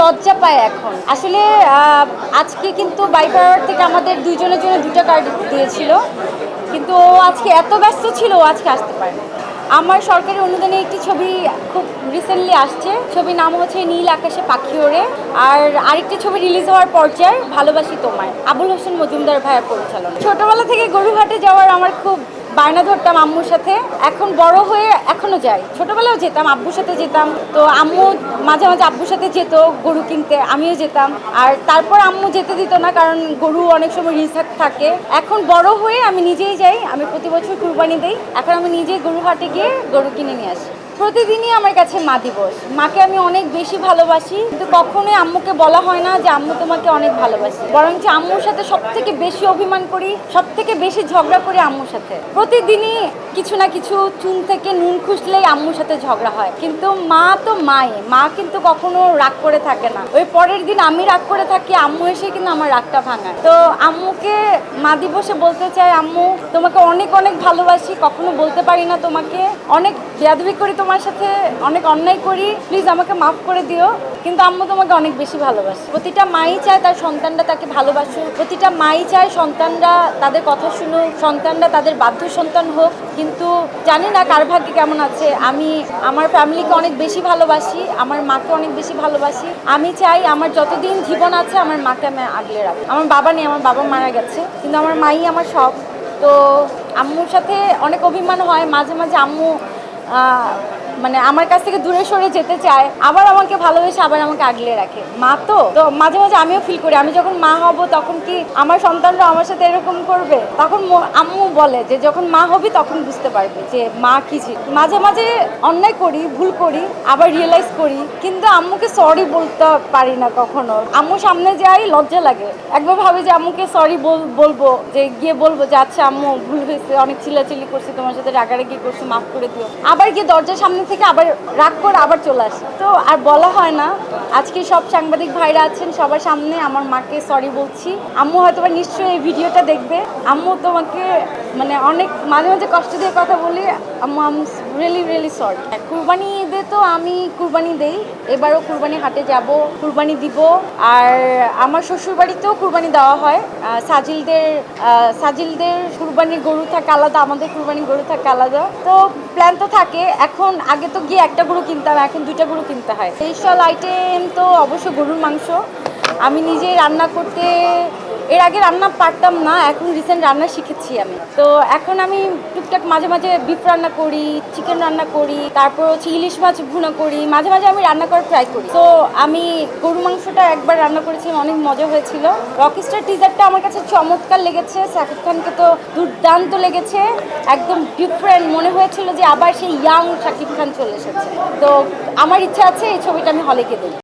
লজ্জা পায় এখন আসলে। আজকে কিন্তু বাইপার থেকে আমাদের দুইজনের জন্য দুটা কার্ড দিয়েছিল, কিন্তু ও আজকে এত ব্যস্ত ছিল, ও আজকে আসতে পারে না। আমার সরকারি অনুদানে একটি ছবি খুব রিসেন্টলি আসছে, ছবির নাম হচ্ছে নীল আকাশে পাখি ওড়ে। আর আরেকটি ছবি রিলিজ হওয়ার পর্যায়ে ভালোবাসি তোমায়, আবুল হোসেন মজুমদার ভাইয়ের পরিচালনা। ছোটবেলা থেকে গরুহাটে যাওয়ার আমার খুব বায়না ধরতাম আম্মুর সাথে। এখন বড় হয়ে এখনো যাই, ছোটবেলাও যেতাম, আব্বুর সাথে যেতাম। তো আম্মু মাঝে মাঝে আব্বুর সাথে যেত গরু কিনতে, আমিও যেতাম। আর তারপর আম্মু যেতে দিত না, কারণ গরু অনেক সময় রিস্ক থাকে। এখন বড় হয়ে আমি নিজেই যাই, আমি প্রতি বছর কুরবানি দেই। এখন আমি নিজেই গরু হাটে গিয়ে গরু কিনে নিয়ে আসি। প্রতিদিনই আমার কাছে মা দিবস। মাকে আমি অনেক বেশি ভালোবাসি, কিন্তু কখনোই আম্মুকে বলা হয় না যে আম্মু তোমাকে অনেক ভালোবাসি। বরঞ্চ আম্মুর সাথে সব থেকে বেশি অভিমান করি, সব থেকে বেশি ঝগড়া করি আম্মুর সাথে। প্রতিদিনই কিছু না কিছু চুন থেকে নুন খুঁজলেই আম্মুর সাথে ঝগড়া হয়। কিন্তু মা তো মা কিন্তু কখনো রাগ করে থাকে না। ওই পরের দিন আমি রাগ করে থাকি, আম্মু এসে কিন্তু আমার রাগটা ভাঙায়। তো আম্মুকে মা দিবসে বলতে চাই, আম্মু তোমাকে অনেক অনেক ভালোবাসি। কখনো বলতে পারি না তোমাকে, অনেক বেয়াদবি করি তোমার সাথে, অনেক অন্যায় করি, প্লিজ আমাকে মাফ করে দিও। কিন্তু আম্মু তোমাকে অনেক বেশি ভালোবাসে। প্রতিটা মাই চায় তার সন্তানরা তাকে ভালোবাসুক, প্রতিটা মাই চায় সন্তানরা তাদের কথা শুনুক, সন্তানরা তাদের বাধ্য সন্তান হোক। কিন্তু জানি না কার ভাগ্যে কেমন আছে। আমি আমার ফ্যামিলিকে অনেক বেশি ভালোবাসি, আমার মাকে অনেক বেশি ভালোবাসি। আমি চাই আমার যতদিন জীবন আছে আমার মাকে আমি আগলে রাখি। আমার বাবা নেই, আমার বাবা মারা গেছে, কিন্তু আমার মাই আমার সব। তো আম্মুর সাথে অনেক অভিমান হয় মাঝে মাঝে। আম্মু মানে আমার কাছ থেকে দূরে সরে যেতে চায়, আবার আমাকে ভালোবেসে আবার আমাকে আগলে রাখে। মা তো মাঝে মাঝে আমিও ফিল করি, আমি যখন মা হব তখন কি আমার সন্তানরা আমার সাথে এরকম করবে। তখন আম্মু বলে যে যখন মা হবি তখন বুঝতে পারবে যে মা কি ছিল। মাঝে মাঝে অন্যায় করি, ভুল করি, আবার রিয়েলাইজ করি, কিন্তু আম্মুকে সরি বলতে পারি না কখনো। আম্মুর সামনে যাই লজ্জা লাগে। একবার ভাবি যে আম্মুকে সরি বলবো, যে গিয়ে বলবো যে আচ্ছা আম্মু ভুল হয়েছে, অনেক চিল্লাচিল্লি করছি, তোমার সাথে রাগারাগি করছি, মাফ করে দিও। আবার গিয়ে দরজার সামনে থেকে আবার রাগ করে আবার চলে আসে। তো আর বলা হয় না। আজকে সব সাংবাদিক ভাইরা আছেন, সবার সামনে আমার মাকে সরি বলছি। আম্মু হয়তো নিশ্চয়ই এই ভিডিওটা দেখবে। আম্মু তোমাকে মানে অনেক মাঝে মাঝে কষ্ট দিয়ে কথা বলি। আম্মু রিয়েলি রিয়েলি সরি। কুরবানি ঈদে তো আমি কুরবানি দেই, এবারও কুরবানি হাটে যাব, কুরবানি দিব। আর আমার শ্বশুর বাড়িতেও কুরবানি দেওয়া হয়। সাজিলদের কুরবানির গরু থাকে আলাদা, আমাদের কুরবানির গরু থাকে আলাদা। তো প্ল্যান তো থাকে। এখন আগে তো গিয়ে একটা গরু কিনতাম, এখন দুইটা গরু কিনতে হয়। স্পেশাল আইটেম তো অবশ্য গরুর মাংস। আমি নিজে রান্না করতে, এর আগে রান্না পারতাম না, এখন রিসেন্ট রান্না শিখেছি আমি। তো এখন আমি টুকটাক মাঝে মাঝে বিফ রান্না করি, চিকেন রান্না করি, তারপর হচ্ছে ইলিশ মাছ ভুনা করি। মাঝে মাঝে আমি রান্না করার ট্রাই করি। তো আমি গরু মাংসটা একবার রান্না করেছিলাম, অনেক মজা হয়েছিল। রকিস্টার টিজারটা আমার কাছে চমৎকার লেগেছে। শাকিব খানকে তো দুর্দান্ত লেগেছে, একদম ডিফারেন্ট মনে হয়েছিল যে আবার সেই ইয়াং শাকিব খান চলে এসেছে। তো আমার ইচ্ছা আছে এই ছবিটা আমি হলে গিয়ে দেখি।